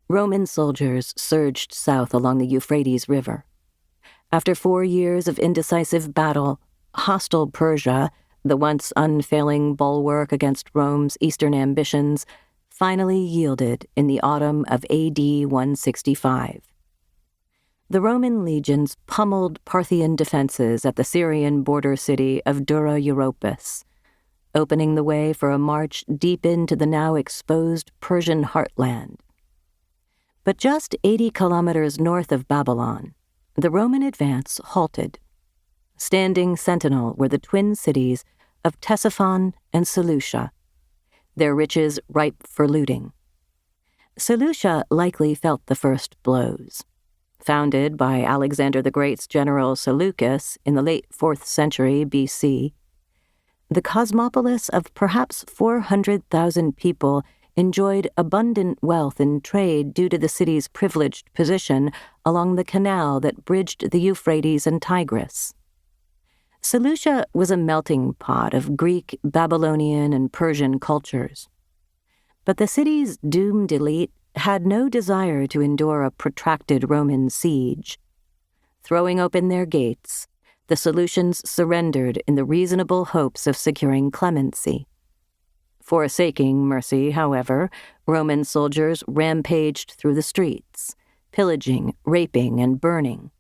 Roman soldiers surged south along the Euphrates River. After 4 years of indecisive battle, hostile Persia, the once unfailing bulwark against Rome's eastern ambitions, finally yielded in the autumn of AD 165. The Roman legions pummeled Parthian defenses at the Syrian border city of Dura Europus, opening the way for a march deep into the now exposed Persian heartland. But just 80 kilometers north of Babylon, the Roman advance halted. Standing sentinel were the twin cities of Ctesiphon and Seleucia, their riches ripe for looting. Seleucia likely felt the first blows. Founded by Alexander the Great's general Seleucus in the late 4th century BC, the cosmopolis of perhaps 400,000 people enjoyed abundant wealth and trade due to the city's privileged position along the canal that bridged the Euphrates and Tigris. Seleucia was a melting pot of Greek, Babylonian, and Persian cultures. But the city's doomed elite had no desire to endure a protracted Roman siege. Throwing open their gates, the Seleucians surrendered in the reasonable hopes of securing clemency. Forsaking mercy, however, Roman soldiers rampaged through the streets, pillaging, raping, and burning.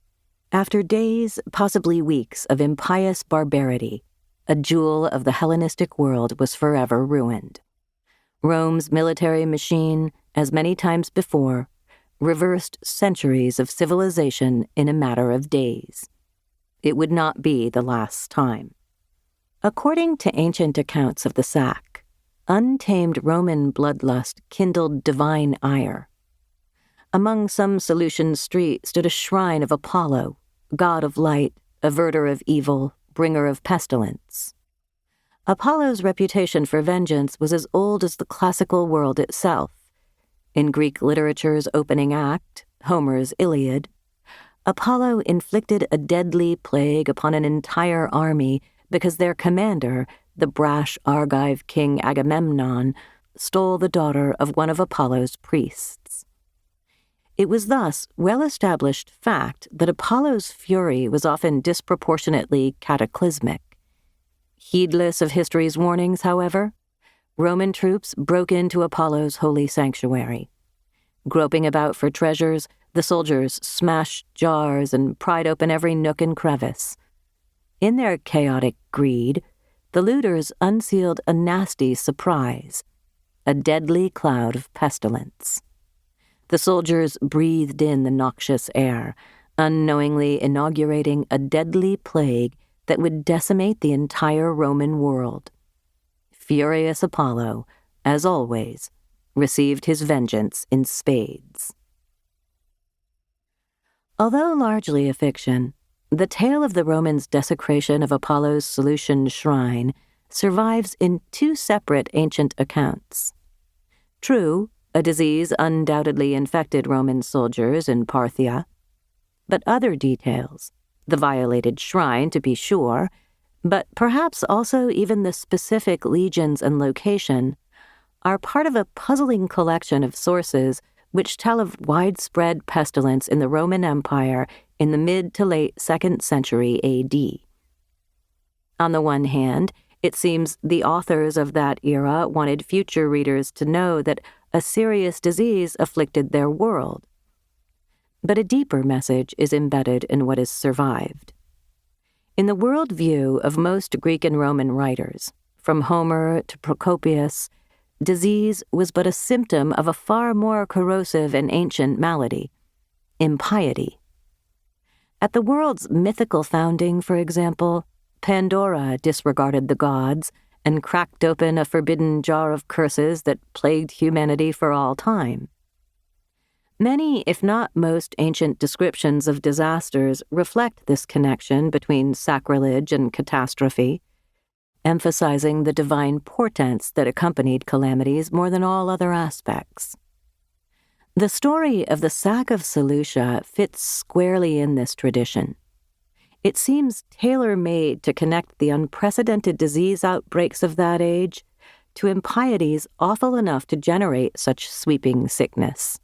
After days, possibly weeks, of impious barbarity, a jewel of the Hellenistic world was forever ruined. Rome's military machine, as many times before, reversed centuries of civilization in a matter of days. It would not be the last time. According to ancient accounts of the sack, untamed Roman bloodlust kindled divine ire. Among some Seleucian streets stood a shrine of Apollo, god of light, averter of evil, bringer of pestilence. Apollo's reputation for vengeance was as old as the classical world itself. In Greek literature's opening act, Homer's Iliad, Apollo inflicted a deadly plague upon an entire army because their commander, the brash Argive king Agamemnon, stole the daughter of one of Apollo's priests. It was thus well-established fact that Apollo's fury was often disproportionately cataclysmic. Heedless of history's warnings, however, Roman troops broke into Apollo's holy sanctuary. Groping about for treasures, the soldiers smashed jars and pried open every nook and crevice. In their chaotic greed, the looters unsealed a nasty surprise, a deadly cloud of pestilence. The soldiers breathed in the noxious air, unknowingly inaugurating a deadly plague that would decimate the entire Roman world. Furious Apollo, as always, received his vengeance in spades. Although largely a fiction, the tale of the Romans' desecration of Apollo's Seleucian shrine survives in 2 separate ancient accounts. True, a disease undoubtedly infected Roman soldiers in Parthia, but other details, the violated shrine to be sure, but perhaps also even the specific legions and location, are part of a puzzling collection of sources which tell of widespread pestilence in the Roman Empire in the mid to late 2nd century AD. On the one hand, it seems the authors of that era wanted future readers to know that a serious disease afflicted their world. But a deeper message is embedded in what has survived. In the worldview of most Greek and Roman writers, from Homer to Procopius, disease was but a symptom of a far more corrosive and ancient malady, impiety. At the world's mythical founding, for example, Pandora disregarded the gods and cracked open a forbidden jar of curses that plagued humanity for all time. Many, if not most, ancient descriptions of disasters reflect this connection between sacrilege and catastrophe, emphasizing the divine portents that accompanied calamities more than all other aspects. The story of the sack of Seleucia fits squarely in this tradition. It seems tailor-made to connect the unprecedented disease outbreaks of that age to impieties awful enough to generate such sweeping sickness.